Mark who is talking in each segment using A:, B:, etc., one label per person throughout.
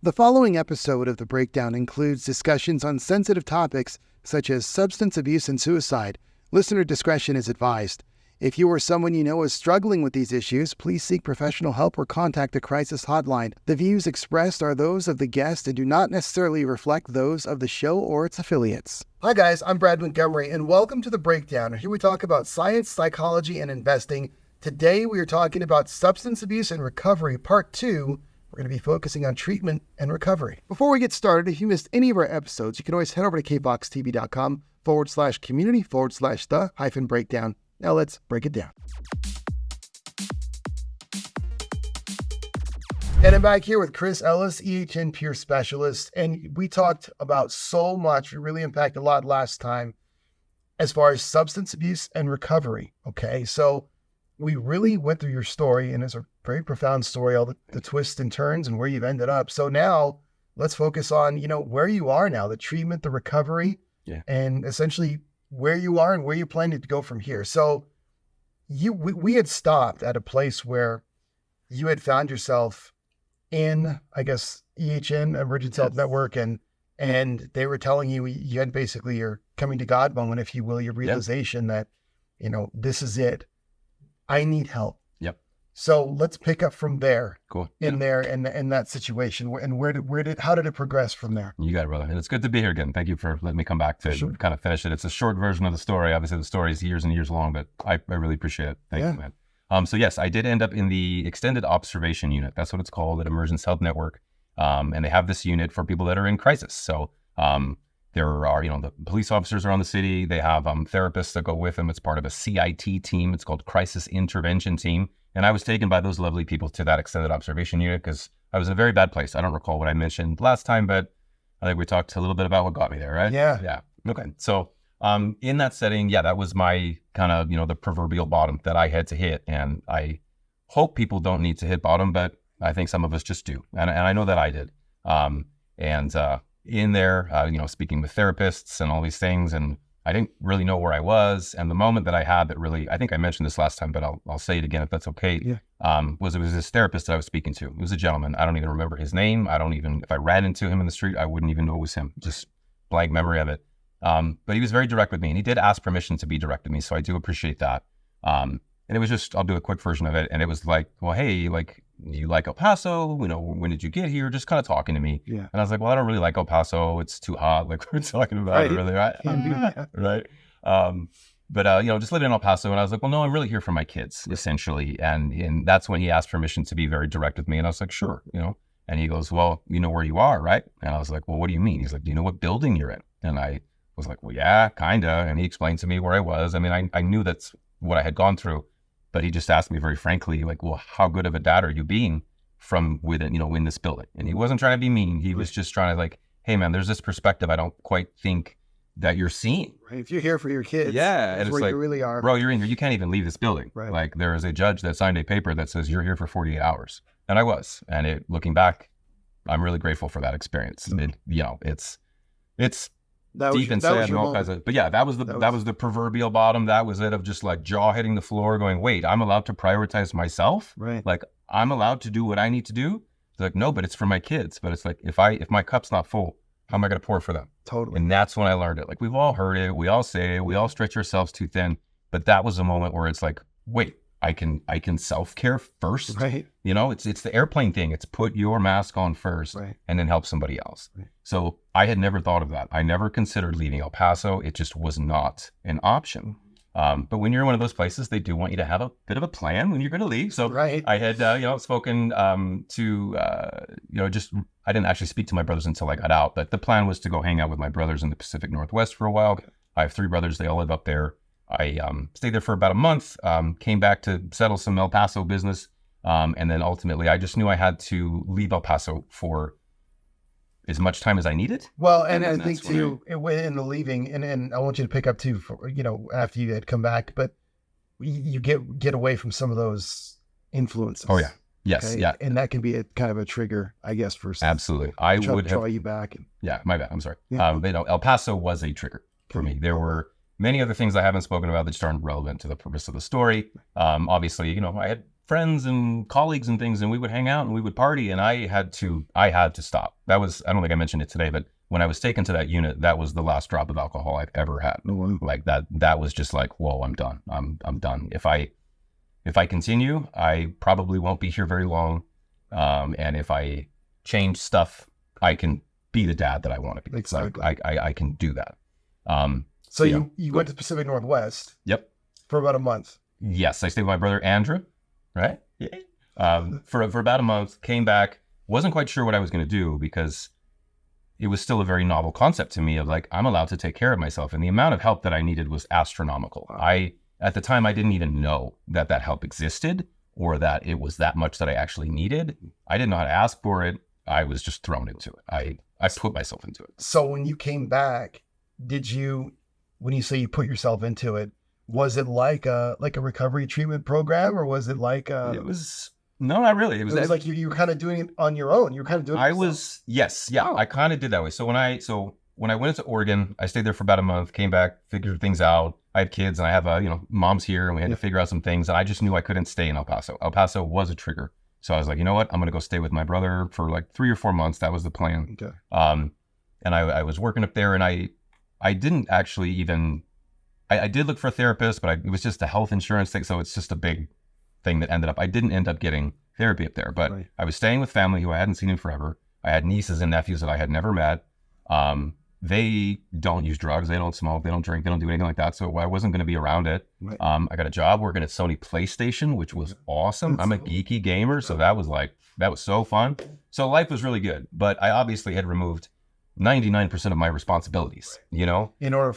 A: The following episode of The Breakdown includes discussions on sensitive topics such as substance abuse and suicide. Listener discretion is advised. If you or someone you know is struggling with these issues, please seek professional help or contact the crisis hotline. The views expressed are those of the guest and do not necessarily reflect those of the show or its affiliates. Hi guys, I'm Brad Montgomery and welcome to The Breakdown. Here we talk about science, psychology, and investing. Today we are talking about substance abuse and recovery, part 2. We're going to be focusing on treatment and recovery. Before we get started, if you missed any of our episodes, you can always head over to kfoxtv.com/community/the-breakdown. Now let's break it down. And I'm back here with Chris Ellis, EHN Peer Specialist. And we talked about so much. We really unpacked a lot last time as far as substance abuse and recovery. Okay, so we really went through your story, and it's a very profound story, all the twists and turns and where you've ended up. So now let's focus on, where you are now, the treatment, the recovery, and essentially where you are and where you're planning to go from here. So we had stopped at a place where you had found yourself in, I guess, EHN, Emergency Health Network, and they were telling you had basically your coming to God moment, if you will, your realization that, this is it. I need help. Yep. So let's pick up from there. Cool. In that situation, and how did it progress from there? You got it, brother. And it's good to be here again. Thank you for letting me come back to kind of finish it. It's a short version of the story. Obviously, the story is years and years long, but I really appreciate it. Thank you, man. So yes, I did end up in the extended observation unit. That's what it's called at Emergency Health Network. And they have this unit for people that are in crisis. So there are, the police officers around the city. They have therapists that go with them. It's part of a CIT team. It's called Crisis Intervention Team. And I was taken by those lovely people to that extended observation unit because I was in a very bad place. I don't recall what I mentioned last time, but I think we talked a little bit about what got me there, right? Yeah. Okay. So in that setting, that was my kind of, the proverbial bottom that I had to hit. And I hope people don't need to hit bottom, but I think some of us just do. And I know that I did. In there, speaking with therapists and all these things, and I didn't really know where I was. And the moment that I had that really, I think I mentioned this last time, but I'll say it again if that's okay, it was this therapist that I was speaking to. It was a gentleman. I don't even remember his name. If I ran into him in the street, I wouldn't even know it was him. Just blank memory of it. But he was very direct with me, and he did ask permission to be direct with me. So I do appreciate that. And it was just, I'll do a quick version of it. And it was like, well, hey, you like El Paso? When did you get here? Just kind of talking to me. Yeah. And I was like, well, I don't really like El Paso. It's too hot. Like we're talking about it really, right? Right. But just living in El Paso. And I was like, well, no, I'm really here for my kids, essentially. And that's when he asked permission to be very direct with me. And I was like, sure, And he goes, well, you know where you are, right? And I was like, well, what do you mean? He's like, do you know what building you're in? And I was like, well, yeah, kind of. And he explained to me where I was. I mean, I knew that's what I had gone through. But he just asked me very frankly, well, how good of a dad are you being from within, in this building? And he wasn't trying to be mean. He was just trying to hey, man, there's this perspective I don't quite think that you're seeing. Right. If you're here for your kids, that's where you really are. Bro, you're in here. You can't even leave this building. Right. There is a judge that signed a paper that says you're here for 48 hours. And I was. And looking back, I'm really grateful for that experience. It's deep and sad and all kinds of, but that was the proverbial bottom. That was it, of just jaw hitting the floor going, wait, I'm allowed to prioritize myself. Right. I'm allowed to do what I need to do. It's no, but it's for my kids. But it's if my cup's not full, how am I going to pour for them? Totally. And that's when I learned it. We've all heard it. We all say it. We all stretch ourselves too thin. But that was a moment where it's wait, I can self-care first. Right. It's the airplane thing. It's put your mask on first and then help somebody else. Right. So I had never thought of that. I never considered leaving El Paso. It just was not an option. But when you're in one of those places, they do want you to have a bit of a plan when you're going to leave. So I had, spoken to, I didn't actually speak to my brothers until I got out, but the plan was to go hang out with my brothers in the Pacific Northwest for a while. I have 3 brothers. They all live up there. I stayed there for about a month, came back to settle some El Paso business. And then ultimately, I just knew I had to leave El Paso for as much time as I needed. Well, and I think too, in the leaving, and I want you to pick up too, for, after you had come back, but you get away from some of those influences. Oh yeah. Yes. Okay? Yeah. And that can be a kind of a trigger, I guess, for absolutely. I would draw you back. My bad. I'm sorry. Yeah. El Paso was a trigger for me. There were many other things I haven't spoken about that just aren't relevant to the purpose of the story. Obviously, I had friends and colleagues and things, and we would hang out and we would party, and I had to stop. That was, I don't think I mentioned it today, but when I was taken to that unit, that was the last drop of alcohol I've ever had.
B: Oh, wow.
A: Like that was just like, whoa, I'm done. I'm done. If I continue, I probably won't be here very long. And if I change stuff, I can be the dad that I want to be.
B: Exactly.
A: Like, I can do that.
B: So you went to Pacific Northwest.
A: Yep.
B: For about a month.
A: Yes, I stayed with my brother Andrew, right? Yeah. For about a month, came back, wasn't quite sure what I was going to do because it was still a very novel concept to me of like, I'm allowed to take care of myself. And the amount of help that I needed was astronomical.
B: Wow.
A: At the time, I didn't even know that help existed or that it was that much that I actually needed. I didn't know how to ask for it. I was just thrown into it. I put myself into it.
B: So when you came back, when you say you put yourself into it, was it like a recovery treatment program, or was it like
A: It was, no, not really. It was
B: like you were kind of doing it on your own. You were kind of doing it
A: yes. Yeah. Oh. I kind of did that way. So when I went into Oregon, I stayed there for about a month, came back, figured things out. I have kids and I have mom's here and we had to figure out some things. And I just knew I couldn't stay in El Paso. El Paso was a trigger. So I was like, you know what? I'm going to go stay with my brother for like 3 or 4 months. That was the plan.
B: Okay.
A: And I was working up there and I didn't actually even, I did look for a therapist, but it was just a health insurance thing. So it's just a big thing that I didn't end up getting therapy up there, but right. I was staying with family who I hadn't seen in forever. I had nieces and nephews that I had never met. They don't use drugs. They don't smoke. They don't drink. They don't do anything like that. So I wasn't going to be around it. Right. I got a job working at Sony PlayStation, which was awesome. I'm a geeky gamer. So that was so fun. So life was really good, but I obviously had removed 99% of my responsibilities, in order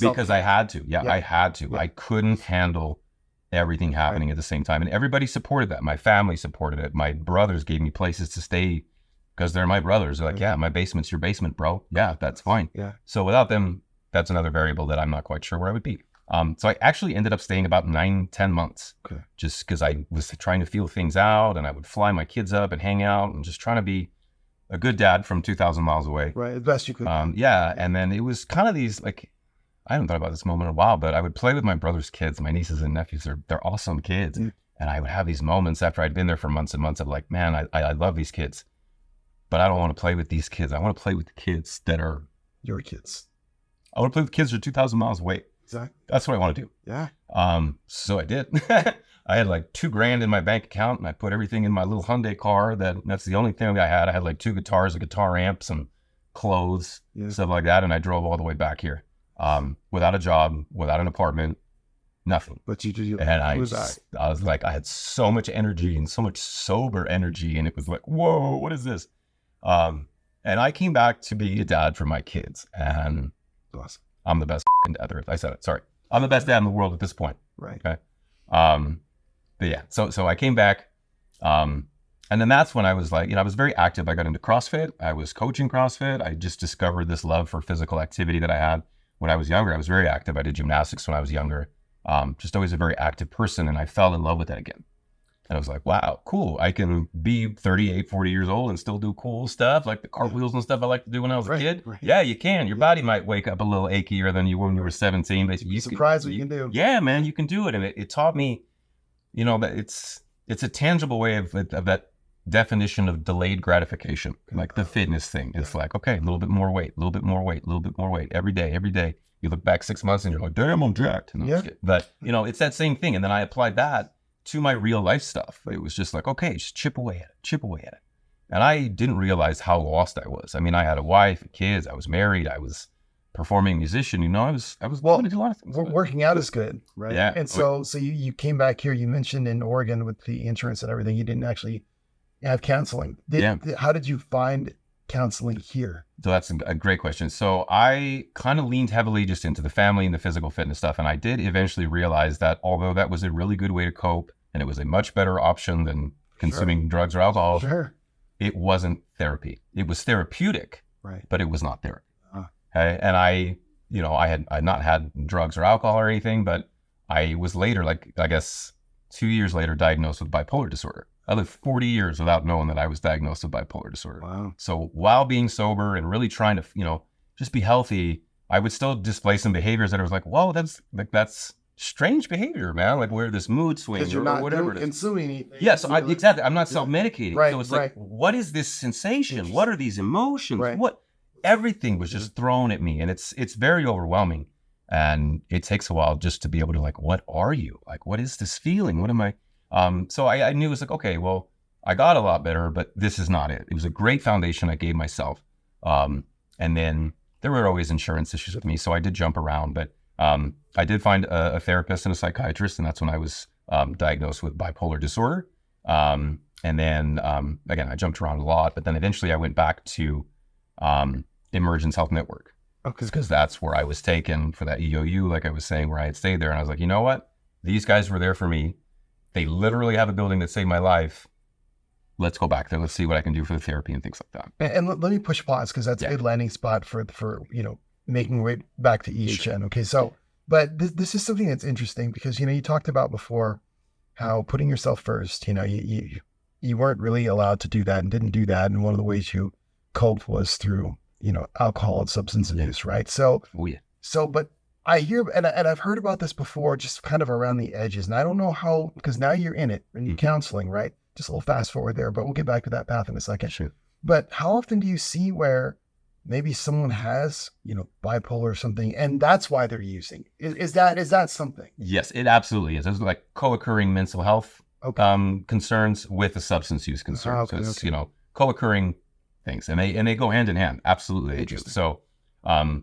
A: because I had to. Yeah, I had to. Yeah. I couldn't handle everything happening at the same time. And everybody supported that. My family supported it. My brothers gave me places to stay because they're my brothers. They're like, yeah, my basement's your basement, bro. Yeah, that's fine. Yeah. So without them, that's another variable that I'm not quite sure where I would be. So I actually ended up staying about 9-10 months, just because I was trying to feel things out, and I would fly my kids up and hang out and just trying to be a good dad from 2,000 miles away.
B: Right, as best you could.
A: Yeah, and then it was kind of these, like, I haven't thought about this moment in a while, but I would play with my brother's kids, my nieces and nephews. They're awesome kids. Mm. And I would have these moments after I'd been there for months and months of like, man, I love these kids, but I don't want to play with these kids. I want to play with the kids that are
B: your kids.
A: I want to play with kids that are 2,000 miles away.
B: Exactly.
A: That's what I want to do.
B: Yeah.
A: So I did. I had like $2,000 in my bank account, and I put everything in my little Hyundai car. That's the only thing I had. I had like 2 guitars, a guitar amp, some clothes, stuff like that. And I drove all the way back here, without a job, without an apartment, nothing.
B: But you
A: and I was like, I had so much energy and so much sober energy, and it was like, whoa, what is this? And I came back to be a dad for my kids, and
B: awesome.
A: I'm the best dad there. I said it. Sorry, I'm the best dad in the world at this point.
B: Right.
A: Okay. But yeah, so I came back, and then that's when I was like, I was very active. I got into CrossFit. I was coaching CrossFit. I just discovered this love for physical activity that I had when I was younger. I was very active. I did gymnastics when I was younger. Just always a very active person, and I fell in love with that again. And I was like, wow, cool. I can be 38, 40 years old and still do cool stuff, like the cartwheels and stuff I liked to do when I was a kid. Right. Yeah, you can. Your body might wake up a little achier than you were when you were 17. But
B: you're surprised what you can do.
A: Yeah, man, you can do it. And it taught me, that it's a tangible way of that definition of delayed gratification, like the fitness thing. It's like, okay, a little bit more weight, a little bit more weight, a little bit more weight every day. You look back 6 months and you're like, damn, I'm jacked. But, it's that same thing. And then I applied that to my real life stuff. It was just like, okay, just chip away at it. And I didn't realize how lost I was. I mean, I had a wife, kids, I was married, I was performing musician, I was going to do a lot of things.
B: Working out is good, right?
A: Yeah.
B: And so you came back here, you mentioned in Oregon with the insurance and everything, you didn't actually have counseling. How did you find counseling here?
A: So that's a great question. So I kind of leaned heavily just into the family and the physical fitness stuff. And I did eventually realize that although that was a really good way to cope, and it was a much better option than consuming drugs or alcohol, it wasn't therapy. It was therapeutic,
B: right?
A: But it was not therapy. Okay. And I had not had drugs or alcohol or anything, but I was later, like I guess 2 years later, diagnosed with bipolar disorder. I lived 40 years without knowing that I was diagnosed with bipolar disorder.
B: Wow.
A: So while being sober and really trying to, just be healthy, I would still display some behaviors that I was like, whoa, that's strange behavior, man. Like where this mood swing
B: or
A: whatever.
B: Consuming anything.
A: Yes, exactly. I'm not self-medicating.
B: Right,
A: so it's like, what is this sensation? What are these emotions?
B: Right.
A: Everything was just thrown at me, and it's very overwhelming. And it takes a while just to be able to like, what are you? Like, what is this feeling? What am I? So I knew it was like, okay, well, I got a lot better, but this is not it. It was a great foundation I gave myself. And then there were always insurance issues with me, so I did jump around, but I did find a therapist and a psychiatrist, and that's when I was diagnosed with bipolar disorder. And then, again, I jumped around a lot, but then eventually I went back to Emergence Health Network.
B: Okay.
A: Because that's where I was taken for that EOU, like I was saying, where I had stayed there. And I was like, you know what? These guys were there for me. They literally have a building that saved my life. Let's go back there. Let's see what I can do for the therapy and things like that.
B: And let me push pause, because that's a good landing spot for making way back to EHN. Sure. Okay. So, but this is something that's interesting because, you talked about before how putting yourself first, you weren't really allowed to do that and didn't do that. And one of the ways you coped was through, alcohol and substance abuse. Right. So, but I hear, and I've heard about this before, just kind of around the edges. And I don't know how, because now you're in it and you're counseling, right? Just a little fast forward there, but we'll get back to that path in a second.
A: Sure.
B: But how often do you see where maybe someone has, bipolar or something, and that's why they're using? Is that something?
A: Yes, it absolutely is. It's like co-occurring mental health concerns with the substance use concerns. So it's co-occurring things, and they go hand in hand. Absolutely, they do. So,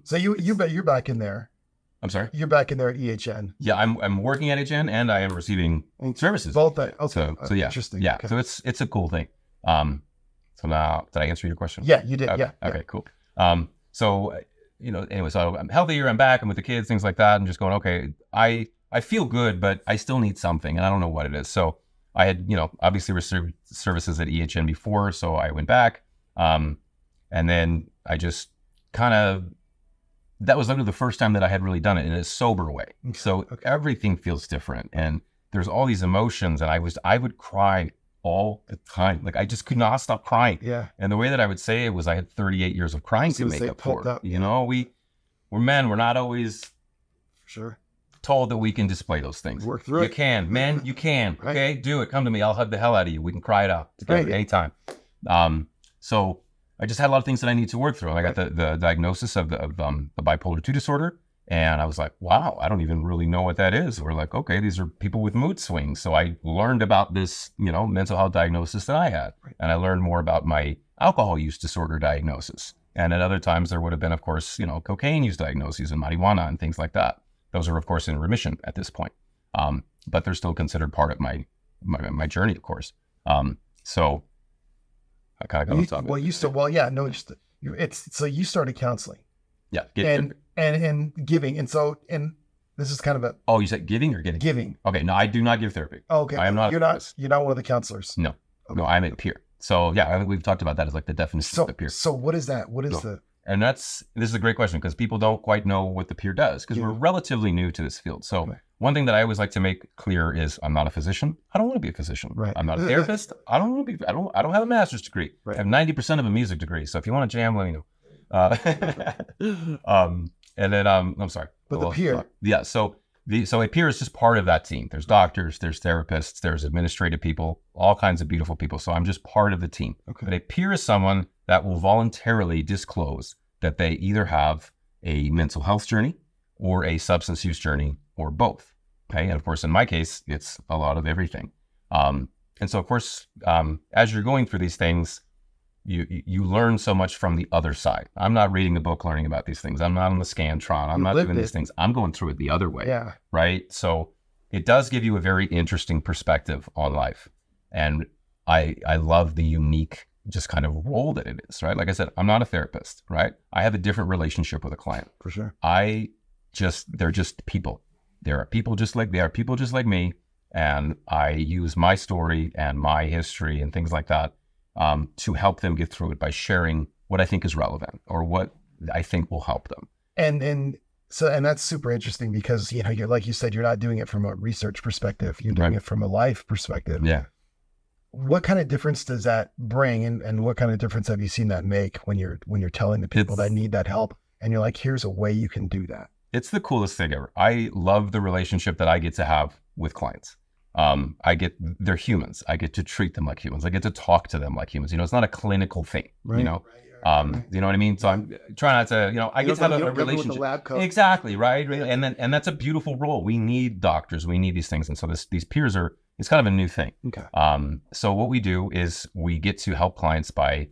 B: so you're back in there.
A: I'm sorry?
B: You're back in there at EHN.
A: Yeah, I'm working at EHN, and I am receiving services.
B: Both. Okay.
A: So yeah.
B: Interesting.
A: Yeah.
B: Okay.
A: So it's a cool thing. So now, did I answer your question?
B: Yeah, you did.
A: Okay.
B: Yeah.
A: Okay, cool. So, anyway, so I'm healthier, I'm back, I'm with the kids, things like that, and just going, okay, I feel good, but I still need something, and I don't know what it is. So I had, obviously received services at EHN before, so I went back, and then I just kind of, that was literally the first time that I had really done it in a sober way. So everything feels different, and there's all these emotions, and I would cry all the time. Like I just could not stop crying.
B: Yeah.
A: And the way that I would say it was I had 38 years of crying to make up for. We're men. We're not always told that we can display those things.
B: Work through it.
A: You can, men. You can. Right. Okay, do it. Come to me. I'll hug the hell out of you. We can cry it out together anytime. So I just had a lot of things that I need to work through. And I got the diagnosis of the bipolar 2 disorder. And I was like, wow, I don't even really know what that is. We're like, okay, these are people with mood swings. So I learned about this, mental health diagnosis that I had. Right. And I learned more about my alcohol use disorder diagnosis. And at other times there would have been, of course, cocaine use diagnoses and marijuana and things like that. Those are, of course, in remission at this point. But they're still considered part of my journey, of course. So I kind of got on top of it.
B: So you started counseling.
A: Yeah.
B: And giving. And this is kind of a...
A: Oh, you said giving or getting?
B: Giving.
A: Okay. No, I do not give therapy.
B: Oh, okay.
A: I am not.
B: You're not one of the counselors.
A: No. Okay. No, I'm a peer. So yeah, I think we've talked about that as like the definition of the peer.
B: So what is that? What is the...
A: And this is a great question because people don't quite know what the peer does because we're relatively new to this field. So one thing that I always like to make clear is I'm not a physician. I don't want to be a physician.
B: Right.
A: I'm not a therapist. I don't want to be, I don't have a master's degree. Right. I have 90% of a music degree. So if you want to jam, let me know. And then, I'm sorry.
B: But the peer.
A: Yeah. So a peer is just part of that team. There's doctors, there's therapists, there's administrative people, all kinds of beautiful people. So I'm just part of the team. Okay. But a peer is someone that will voluntarily disclose that they either have a mental health journey or a substance use journey or both. Okay. And of course, in my case, it's a lot of everything. And so of course, as you're going through these things, you learn so much from the other side. I'm not reading a book learning about these things. I'm not on the Scantron. I'm not doing these things. I'm going through it the other way.
B: Yeah.
A: Right. So it does give you a very interesting perspective on life. And I love the unique just kind of role that it is, right? Like I said, I'm not a therapist, right? I have a different relationship with a client.
B: For sure.
A: They're just people. They are people just like me. And I use my story and my history and things like that to help them get through it by sharing what I think is relevant or what I think will help them.
B: And that's super interesting because, you're, like you said, you're not doing it from a research perspective. You're doing it from a life perspective.
A: Yeah.
B: What kind of difference does that bring? And what kind of difference have you seen that make when you're telling the people that need that help and you're like, here's a way you can do that?
A: It's the coolest thing ever. I love the relationship that I get to have with clients. They're humans. I get to treat them like humans. I get to talk to them like humans. It's not a clinical thing, you know? You know what I mean? So I'm trying not to, I get to have a relationship. The lab coat. Exactly. Right. And that's a beautiful role. We need doctors. We need these things. And so these peers it's kind of a new thing.
B: Okay.
A: So what we do is we get to help clients by,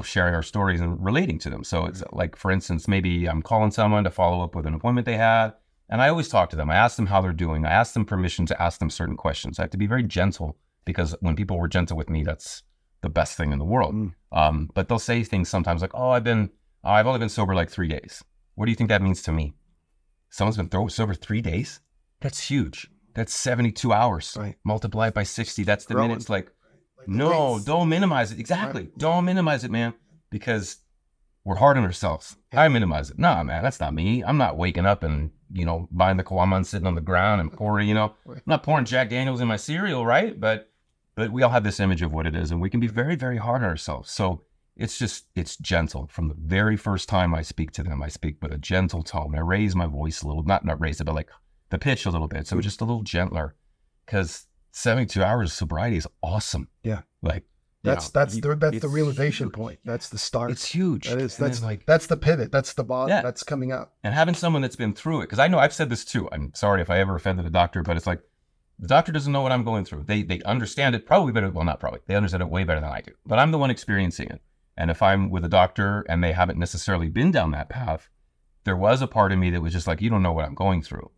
A: sharing our stories and relating to them. So it's like, for instance, maybe I'm calling someone to follow up with an appointment they had. And I always talk to them. I ask them how they're doing. I ask them permission to ask them certain questions. I have to be very gentle, because when people were gentle with me, that's the best thing in the world. But they'll say things sometimes like, oh, I've only been sober like 3 days. What do you think that means to me? Someone's been sober 3 days? That's huge. That's 72 hours.
B: Right.
A: Multiply it by 60. That's the minutes. Like no, don't minimize it. Exactly. Right. Don't minimize it, man, because we're hard on ourselves. Yeah. I minimize it. Nah, man, that's not me. I'm not waking up and, buying the Kawama, sitting on the ground and pouring, I'm not pouring Jack Daniels in my cereal, right? But we all have this image of what it is, and we can be very, very hard on ourselves. So it's gentle. From the very first time I speak to them, I speak with a gentle tone. I raise my voice a little, not raise it, but like the pitch a little bit. So just a little gentler, because 72 hours of sobriety is awesome.
B: Yeah.
A: Like,
B: that's the realization point. That's the start.
A: It's huge.
B: That's the pivot. That's the bottom. Yeah. That's coming up.
A: And having someone that's been through it, because I know I've said this too. I'm sorry if I ever offended a doctor, but it's like, the doctor doesn't know what I'm going through. They understand it probably better. Well, not probably. They understand it way better than I do. But I'm the one experiencing it. And if I'm with a doctor and they haven't necessarily been down that path, there was a part of me that was just like, you don't know what I'm going through,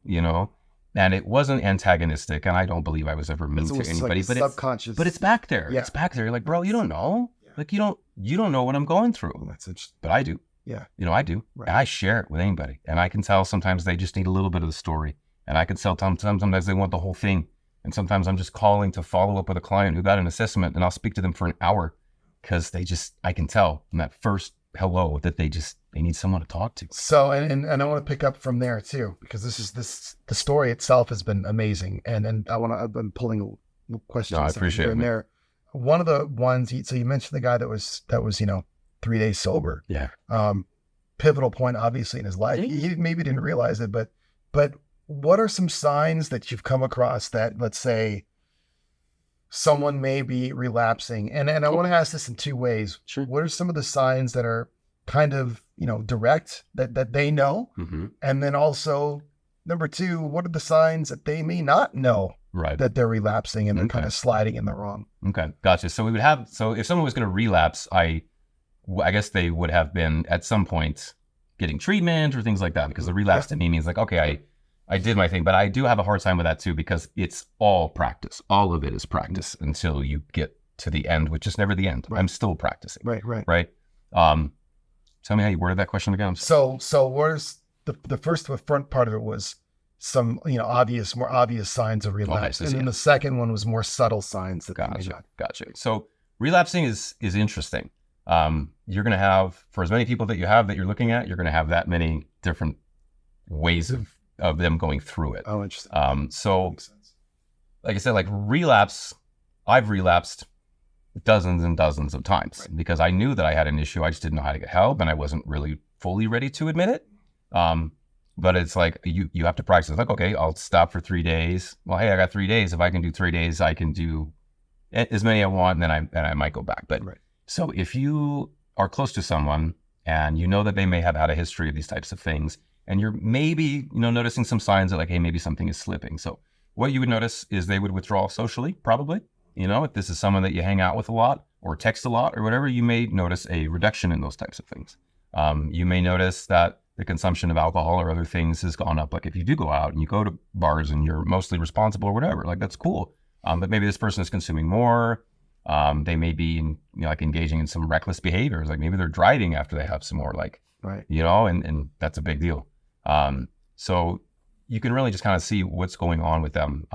A: And it wasn't antagonistic, and I don't believe I was ever mean to anybody.
B: Like subconscious.
A: But it's back there. Yeah. It's back there. You're like, bro, you don't know. Yeah. Like you don't know what I'm going through.
B: Well, that's interesting.
A: But I do.
B: Yeah.
A: I do. Right. And I share it with anybody, and I can tell sometimes they just need a little bit of the story, and I can tell sometimes they want the whole thing, and sometimes I'm just calling to follow up with a client who got an assessment, and I'll speak to them for an hour, because I can tell from that first hello that they need someone to talk to.
B: So, and I want to pick up from there too, because the story itself has been amazing. And I've been pulling questions.
A: No, I appreciate it.
B: There. One of the ones, so you mentioned the guy that was 3 days sober.
A: Yeah.
B: Pivotal point, obviously, in his life. He maybe didn't realize it, but what are some signs that you've come across that, let's say, someone may be relapsing? And I want to ask this in two ways.
A: Sure.
B: What are some of the signs that are kind of, direct that they know?
A: Mm-hmm.
B: And then also, number two, what are the signs that they may not know that they're relapsing and they're kind of sliding in the wrong?
A: Okay. Gotcha. So if someone was going to relapse, I guess they would have been at some point getting treatment or things like that, because the relapse to me means like, okay, I did my thing, but I do have a hard time with that too, because it's all practice. All of it is practice until you get to the end, which is never the end. Right. I'm still practicing.
B: Right.
A: Tell me how you worded that question again.
B: So where's the front part of it was some, more obvious signs of relapse. And then the second one was more subtle signs that
A: Gotcha. So relapsing is interesting. You're going to have, for as many people that you have that you're looking at, you're going to have that many different ways of them going through it.
B: Oh, interesting.
A: So makes sense. Like I said, like I've relapsed dozens and dozens of times because I knew that I had an issue. I just didn't know how to get help, and I wasn't really fully ready to admit it. But it's like, you have to practice. It's like, okay, I'll stop for 3 days. Well, hey, I got 3 days. If I can do 3 days, I can do as many I want, and then I might go back. But so if you are close to someone and you know that they may have had a history of these types of things, and you're maybe, noticing some signs that like, hey, maybe something is slipping. So what you would notice is they would withdraw socially, probably. If this is someone that you hang out with a lot or text a lot or whatever, you may notice a reduction in those types of things. You may notice that the consumption of alcohol or other things has gone up. Like if you do go out and you go to bars and you're mostly responsible or whatever, like that's cool. But maybe this person is consuming more. They may be engaging in some reckless behaviors. Like maybe they're driving after they have some more, and that's a big deal. So you can really just kind of see what's going on with them.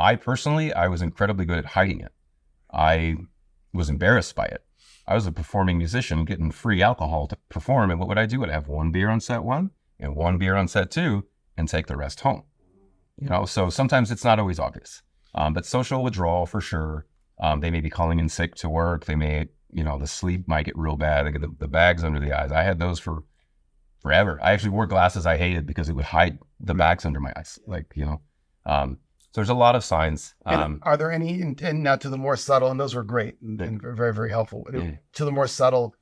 A: I personally was incredibly good at hiding it. I was embarrassed by it. I was a performing musician getting free alcohol to perform. And what would I do? I'd have 1 beer on set 1 and 1 beer on set 2 and take the rest home. So sometimes it's not always obvious. But social withdrawal for sure. They may be calling in sick to work. They may, the sleep might get real bad. They get the bags under the eyes. I had those for forever. I actually wore glasses I hated because it would hide the bags under my eyes. Like, so there's a lot of signs.
B: And are there any, and now to the more subtle, and those were great and very, very helpful, to the more subtle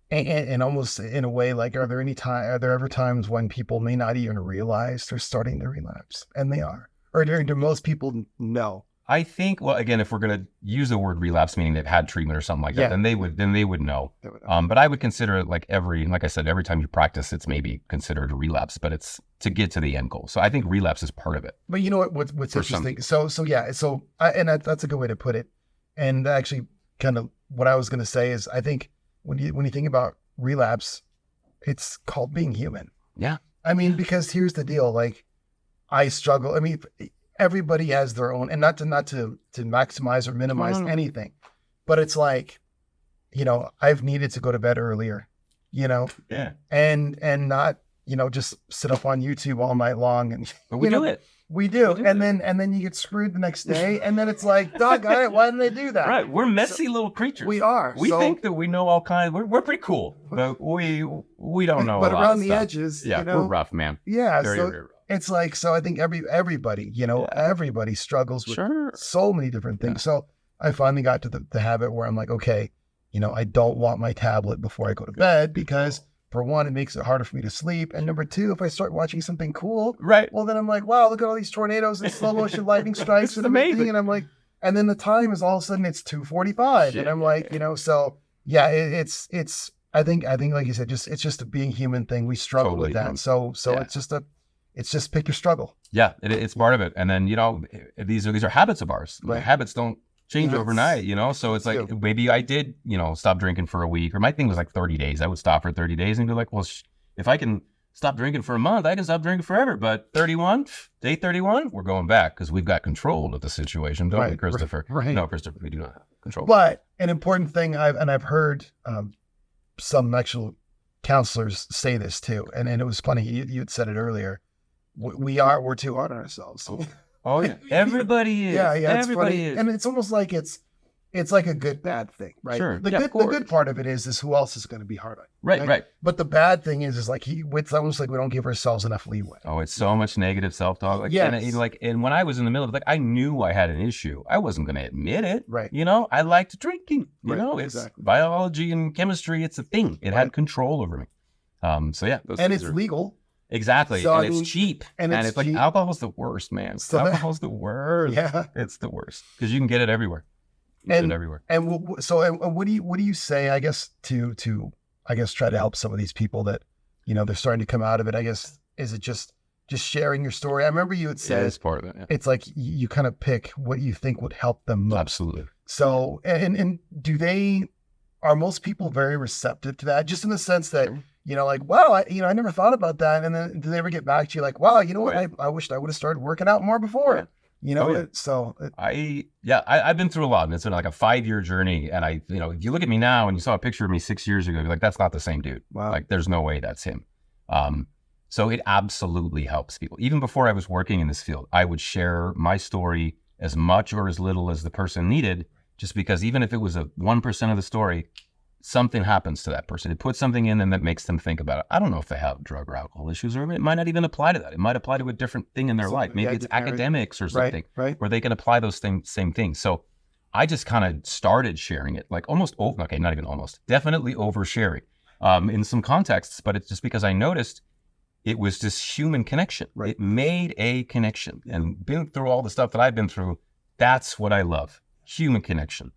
B: and almost in a way, like, are there ever times when people may not even realize they're starting to relapse, and they are? Or do most people know?
A: I think, well, again, if we're going to use the word relapse, meaning they've had treatment or something like that, then they would know. But I would consider it like like I said, every time you practice, it's maybe considered a relapse, but it's to get to the end goal. So I think relapse is part of it.
B: But you know what's interesting? That's a good way to put it. And actually, kind of what I was going to say is, I think when you think about relapse, it's called being human.
A: Yeah.
B: I mean, because here's the deal. Like, I struggle. I mean, everybody has their own, and not to maximize or minimize anything, but it's like, I've needed to go to bed earlier, and not, just sit up on YouTube all night long.
A: But we do it.
B: We do. And then you get screwed the next day. And then it's like, doggone it, why didn't they do that?
A: Right. We're messy little creatures.
B: We are.
A: We think that we know all kinds. We're pretty cool, but we don't know.
B: But
A: a lot
B: around
A: of
B: the
A: stuff.
B: edges,
A: we're rough, man.
B: Yeah.
A: Very, very rough.
B: It's like, so I think everybody, everybody struggles with so many different things. So I finally got to the habit where I'm like, okay, I don't want my tablet before I go to bed because, for one, it makes it harder for me to sleep. And number two, if I start watching something cool, well, then I'm like, wow, look at all these tornadoes and slow motion lightning strikes and everything. Amazing. And I'm like, and then the time is all of a sudden it's 2:45. And I'm like, so yeah, it's, I think like you said, it's just a being human thing. We struggle with that. So it's just pick your struggle.
A: Yeah, it's part of it. And then, these are habits of ours. Right. Habits don't change overnight, so it's like, maybe I did, stop drinking for a week, or my thing was like 30 days. I would stop for 30 days and be like, well, if I can stop drinking for a month, I can stop drinking forever. But day 31, we're going back because we've got control of the situation, don't we, Christopher?
B: Right.
A: No, Christopher, we do not have control.
B: But an important thing, I've heard some actual counselors say this too, and it was funny, you had said it earlier. We're too hard on ourselves.
A: Oh yeah, everybody is.
B: Yeah,
A: everybody is.
B: And it's almost like it's like a good bad thing, right?
A: Sure.
B: The good part of it is who else is going to be hard on you,
A: right?
B: But the bad thing is like it's almost like we don't give ourselves enough leeway.
A: Oh, it's so much negative self-talk. And when I was in the middle of it, I knew I had an issue. I wasn't going to admit it.
B: Right.
A: I liked drinking. It's
B: exactly.
A: Biology and chemistry. It's a thing. It had control over me.
B: And it's legal.
A: Exactly.
B: So,
A: and it's cheap. And it's like, alcohol's the worst, man. Alcohol's the worst.
B: Yeah.
A: It's the worst because you can get it everywhere. Everywhere.
B: And what do you say, I guess, to try to help some of these people that, they're starting to come out of it? I guess, is it just sharing your story? I remember you had said
A: it's part of it. Yeah.
B: It's like you kind of pick what you think would help them most.
A: Absolutely.
B: So, and are most people very receptive to that? Just in the sense that, like, wow, I never thought about that. And then do they ever get back to you like, wow, you know what? I wished I would have started working out more before.
A: I've been through a lot, and it's been like a 5-year journey. And if you look at me now and you saw a picture of me 6 years ago, you're like, that's not the same dude.
B: Wow.
A: Like, there's no way that's him. So it absolutely helps people. Even before I was working in this field, I would share my story as much or as little as the person needed, just because even if it was 1% of the story, something happens to that person. It puts something in them that makes them think about it. I don't know if they have drug or alcohol issues, or it might not even apply to that. It might apply to a different thing in their life. Maybe it's academics or something,
B: right,
A: where they can apply those same things. So I just kind of started sharing it, like definitely oversharing in some contexts, but it's just because I noticed it was this human connection.
B: Right.
A: It made a connection. And being through all the stuff that I've been through, that's what I love. Human connection.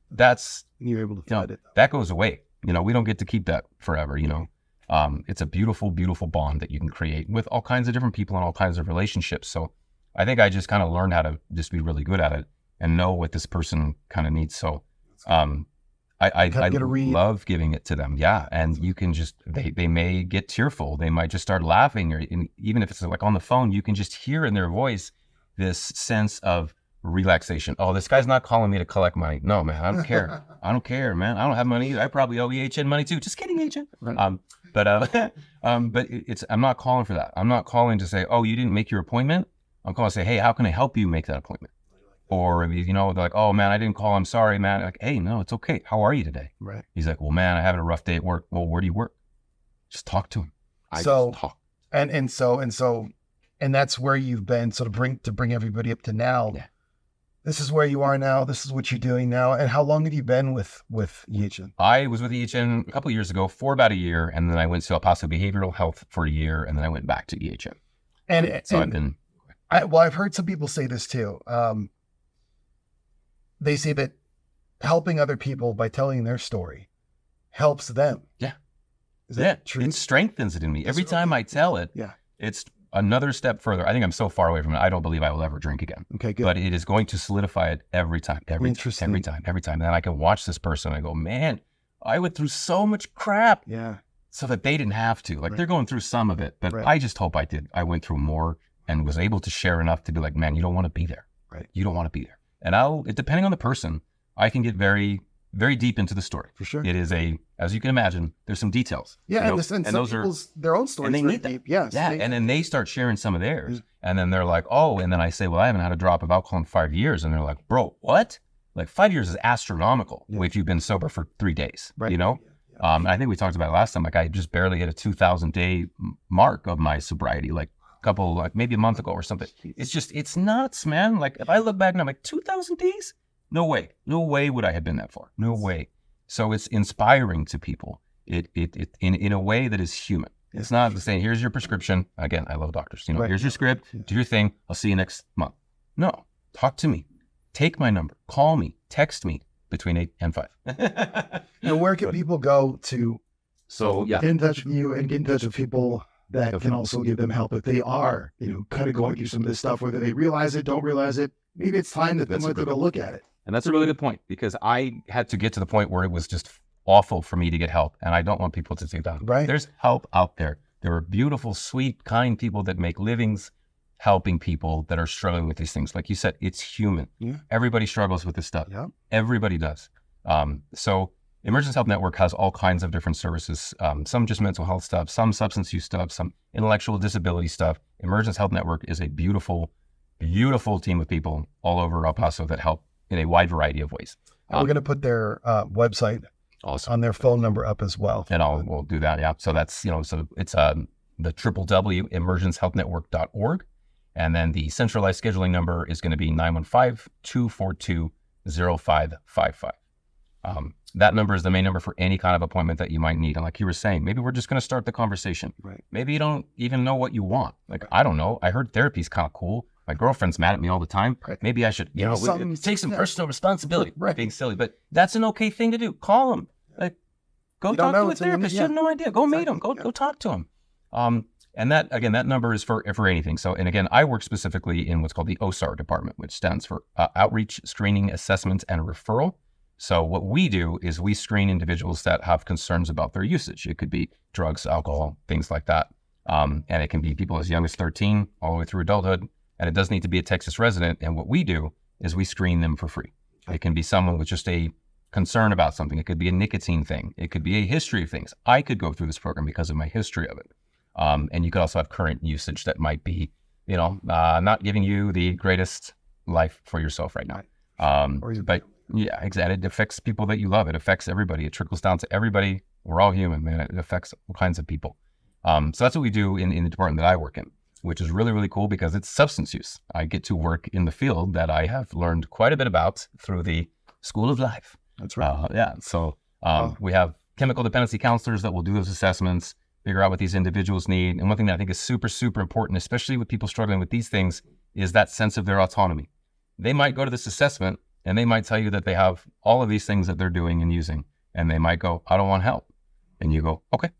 B: You're able to find it.
A: That goes away. We don't get to keep that forever, It's a beautiful, beautiful bond that you can create with all kinds of different people and all kinds of relationships. So I think I just kind of learned how to just be really good at it and know what this person kind of needs. So I love giving it to them. Yeah. And you can just, they may get tearful. They might just start laughing, or even if it's like on the phone, you can just hear in their voice this sense of relaxation. Oh, this guy's not calling me to collect money. No, man, I don't care. I don't care, man. I don't have money either. I probably owe EHN money too. Just kidding, EHN.
B: Right.
A: But I'm not calling for that. I'm not calling to say, oh, you didn't make your appointment. I'm calling to say, hey, how can I help you make that appointment? Or, they're like, oh man, I didn't call. I'm sorry, man. Like, hey, no, it's okay. How are you today?
B: Right.
A: He's like, well, man, I'm having a rough day at work. Well, where do you work? Just talk to him.
B: So
A: just talk.
B: And that's where you've been sort of to bring everybody up to now.
A: Yeah.
B: This is where you are now. This is what you're doing now. And how long have you been with EHN?
A: I was with EHN a couple of years ago for about a year, and then I went to El Paso Behavioral Health for a year, and then I went back to EHN.
B: I've heard some people say this too. They say that helping other people by telling their story helps them.
A: Yeah.
B: Is that true?
A: It strengthens it in me. Every time I tell it, it's another step further. I think I'm so far away from it. I don't believe I will ever drink again.
B: Okay, good.
A: But it is going to solidify it every time. Every time. And then I can watch this person and I go, man, I went through so much crap.
B: Yeah.
A: So that they didn't have to. Like they're going through some of it, but I just hope I did. I went through more and was able to share enough to be like, man, you don't want to be there.
B: Right.
A: You don't want to be there. And depending on the person, I can get very, very deep into the story.
B: For sure.
A: It is as you can imagine, there's some details.
B: Yeah, and some people's their own stories.
A: And they need that.
B: Deep. Yes.
A: Yeah, and then they start sharing some of theirs. And then they're like, oh, and then I say, well, I haven't had a drop of alcohol in 5 years. And they're like, bro, what? Like 5 years is astronomical if you've been sober for 3 days, you know? I think we talked about it last time. Like I just barely hit a 2,000 day mark of my sobriety, like maybe a month ago or something. It's nuts, man. Like if I look back and I'm like 2,000 days, no way would I have been that far. No way. So it's inspiring to people. It in a way that is human. It's not saying, here's your prescription. Again, I love doctors. Here's your script. Do your thing. I'll see you next month. No, talk to me. Take my number. Call me. Text me between 8 and 5.
B: And where can people go to
A: get
B: in touch with you and get in touch with people that can also give them help if they are, kind of going through some of this stuff, whether they realize it, don't realize it. Maybe it's time that they want to go look at it.
A: And that's a really good point because I had to get to the point where it was just awful for me to get help. And I don't want people to do that.
B: Right.
A: There's help out there. There are beautiful, sweet, kind people that make livings helping people that are struggling with these things. Like you said, it's human.
B: Yeah.
A: Everybody struggles with this stuff.
B: Yeah.
A: Everybody does. So Emergence Health Network has all kinds of different services, some just mental health stuff, some substance use stuff, some intellectual disability stuff. Emergence Health Network is a beautiful, beautiful team of people all over El Paso that help in a wide variety of ways.
B: We're going to put their website on their phone number up as well.
A: And we'll do that. Yeah. So that's, so it's the www.emergencehealthnetwork.org. And then the centralized scheduling number is going to be 915-242-0555. That number is the main number for any kind of appointment that you might need. And like you were saying, maybe we're just going to start the conversation.
B: Right.
A: Maybe you don't even know what you want. Like, I don't know. I heard therapy's kind of cool. My girlfriend's mad at me all the time. Right. Maybe I should, take some personal responsibility.
B: Right.
A: Being silly, but that's an okay thing to do. Call them. Like, go talk to a therapist. You have no idea. Go meet them. Go talk to them. And that, again, that number is for anything. So, and again, I work specifically in what's called the OSAR department, which stands for Outreach, Screening, Assessment, and Referral. So what we do is we screen individuals that have concerns about their usage. It could be drugs, alcohol, things like that. And it can be people as young as 13 all the way through adulthood. And it doesn't need to be a Texas resident. And what we do is we screen them for free. It can be someone with just a concern about something. It could be a nicotine thing. It could be a history of things. I could go through this program because of my history of it. And you could also have current usage that might be, not giving you the greatest life for yourself right now. But yeah, exactly. It affects people that you love. It affects everybody. It trickles down to everybody. We're all human, man. It affects all kinds of people. So that's what we do in the department that I work in, which is really, really cool because it's substance use. I get to work in the field that I have learned quite a bit about through the School of Life.
B: That's right.
A: So we have chemical dependency counselors that will do those assessments, figure out what these individuals need. And one thing that I think is super, super important, especially with people struggling with these things, is that sense of their autonomy. They might go to this assessment and they might tell you that they have all of these things that they're doing and using. And they might go, I don't want help. And you go, okay,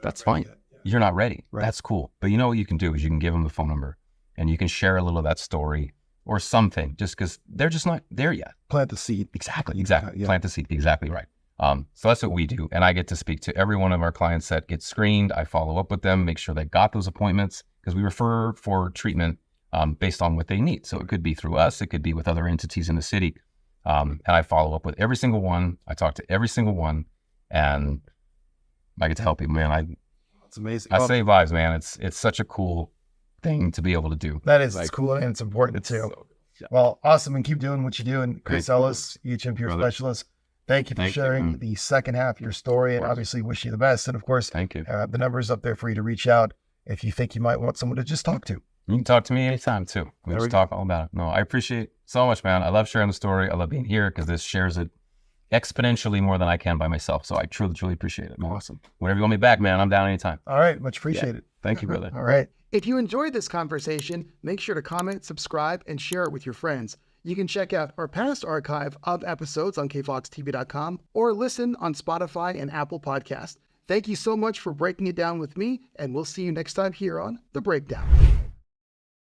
A: that's fine. You're not ready. Right. That's cool. But you know what you can do is you can give them the phone number and you can share a little of that story or something just because they're just not there yet.
B: Plant the seed.
A: Exactly. Plant the seed. Exactly right. So that's what we do. And I get to speak to every one of our clients that gets screened. I follow up with them, make sure they got those appointments because we refer for treatment based on what they need. So it could be through us. It could be with other entities in the city. And I follow up with every single one. I talk to every single one and I get to help people, man.
B: It's amazing.
A: I save lives, man. It's such a cool thing to be able to do.
B: That is, it's cool and it's important too. So, yeah. Well, awesome. And keep doing what you do. And Chris Ellis, EHN Peer Specialist. Thank you for sharing the second half of your story, and obviously wish you the best. And of course,
A: thank you.
B: The number is up there for you to reach out if you think you might want someone to just talk to.
A: You can talk to me anytime too. We just talk all about it. No, I appreciate so much, man. I love sharing the story. I love being here because this shares it exponentially more than I can by myself. So I truly, truly appreciate it, man.
B: Awesome.
A: Whenever you want me back, man, I'm down anytime.
B: All right. Much appreciated.
A: Thank you, brother.
B: All right.
C: If you enjoyed this conversation, make sure to comment, subscribe, and share it with your friends. You can check out our past archive of episodes on kfoxtv.com or listen on Spotify and Apple Podcasts. Thank you so much for breaking it down with me, and we'll see you next time here on The Breakdown.